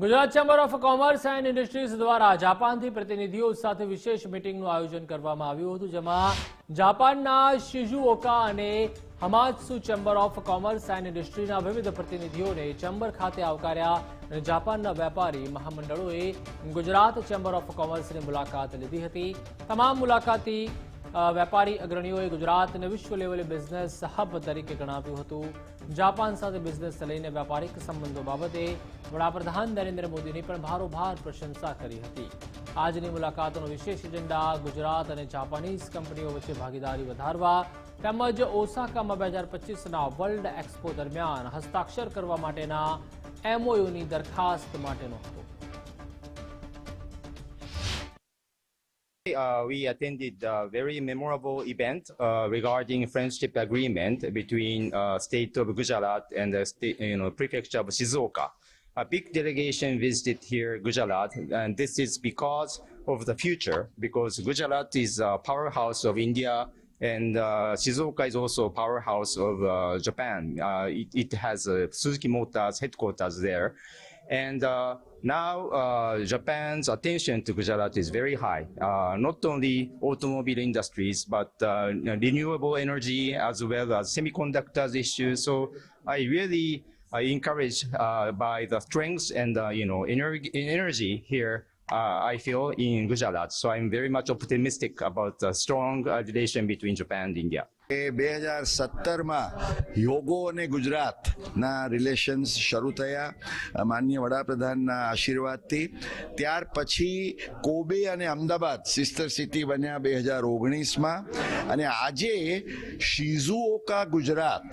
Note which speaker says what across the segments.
Speaker 1: Gujarat chamber of commerce and industries દ્વારા જાપાનથી પ્રતિનિધિઓ સાથે વિશેષ મીટિંગનું આયોજન કરવામાં આવ્યું હતું, જેમાં જાપાનના શિઝુઓકા અને હમાત્સુ ચેમ્બર ઓફ કોમર્સ એન્ડ ઇન્ડસ્ટ્રીના વિવિધ પ્રતિનિધિઓને ચેમ્બર ખાતે આવકાર્યા અને જાપાનના વેપારી મહામંડળોએ ગુજરાત ચેમ્બર ઓફ કોમર્સની મુલાકાત લીધી હતી। તમામ મુલાકાતી વેપારી અગ્રણીઓએ ગુજરાતને વિશ્વ લેવલે બિઝનેસ હબ તરીકે ગણાવ્યું હતું। જાપાન સાથે બિઝનેસ લઈને વ્યાપારિક સંબંધો બાબતે વડાપ્રધાન નરેન્દ્ર મોદીની પણ ભારોભાર પ્રશંસા કરી હતી। આજની મુલાકાતનો વિશેષ એજન્ડા ગુજરાત અને જાપાનીઝ કંપનીઓ વચ્ચે ભાગીદારી વધારવા તેમજ ઓસાકામાં 2025ના વર્લ્ડ એક્સપો દરમિયાન હસ્તાક્ષર કરવા માટેના એમઓયુની દરખાસ્ત માટેનો હતો।
Speaker 2: We attended a very memorable event regarding friendship agreement between state of Gujarat and the state, prefecture of Shizuoka. A big delegation visited here Gujarat, and this is because of the future, because Gujarat is a powerhouse of India and Shizuoka is also a powerhouse of Japan. It has Suzuki Motors headquarters there. And now Japan's attention to Gujarat is very high, not only automobile industries, but renewable energy as well as semiconductors issues. So I really encouraged by the strengths and energy here I feel in Gujarat. So I'm very much optimistic about the strong relation between Japan and India.
Speaker 3: 2017માં યોગો અને ગુજરાતના relations શરૂ થયા માનનીય વડાપ્રધાનના આશીર્વાદથી। ત્યાર પછી Kobe અને અમદાવાદ સિસ્ટર સિટી બન્યા 2019માં, અને આજે શિઝુઓકા ગુજરાત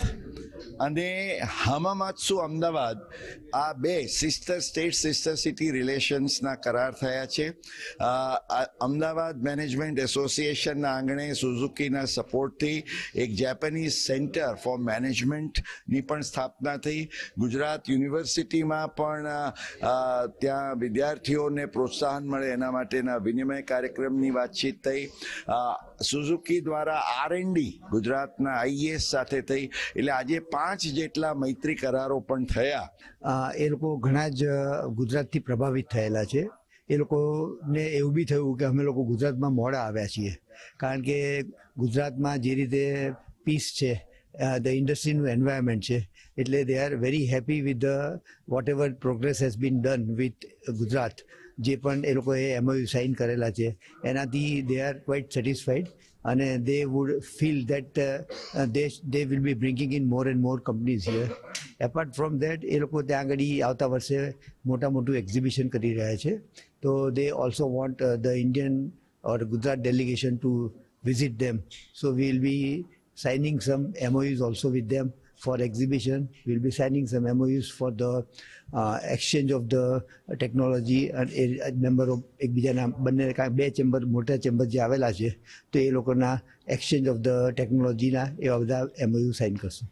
Speaker 3: અને હમામાત્સુ અમદાવાદ આ બે સિસ્ટર સ્ટેટ સિસ્ટર સિટી રિલેશન્સના કરાર થયા છે। અમદાવાદ મેનેજમેન્ટ એસોસિએશનના આંગણે સુઝુકીના સપોર્ટથી એક જેપનીઝ સેન્ટર ફોર મેનેજમેન્ટની પણ સ્થાપના થઈ। ગુજરાત યુનિવર્સિટીમાં પણ ત્યાં વિદ્યાર્થીઓને પ્રોત્સાહન મળે એના માટેના વિનિમય કાર્યક્રમની વાતચીત થઈ। સુઝુકી દ્વારા R&D ગુજરાતના IES સાથે થઈ, એટલે આજે 5 જેટલા મૈત્રી કરારો પણ થયા।
Speaker 4: એ લોકો ઘણા જ ગુજરાતથી પ્રભાવિત થયેલા છે। એ લોકોને એવું બી થયું કે અમે લોકો ગુજરાતમાં મોડા આવ્યા છીએ, કારણ કે ગુજરાતમાં જે રીતે પીસ છે, ધ ઇન્ડસ્ટ્રીનું એન્વાયરમેન્ટ છે, એટલે they are very happy with the what ever progress has been done with Gujarat. જે પણ એ લોકોએ MOU સાઇન કરેલા છે એનાથી દે આર ક્વાઇટ સેટિસ્ફાઈડ, અને દે wood feel that they will be bringing in more and more companies here. Apart from that, એ લોકો ત્યાં આગળ આવતા વર્ષે મોટું એક્ઝિબિશન કરી રહ્યા છે, તો they also want the Indian or Gujarat delegation to visit them. So we will be signing some MOUs also with them for exhibition. We will be signing some MOUs for the exchange of the technology and a number of એકબીજાના બંને બે chamber મોટા chamber જે આવેલા છે, તો એ લોકોના exchange of the ટેકનોલોજીના એવા બધા MOU સાઇન કરશું।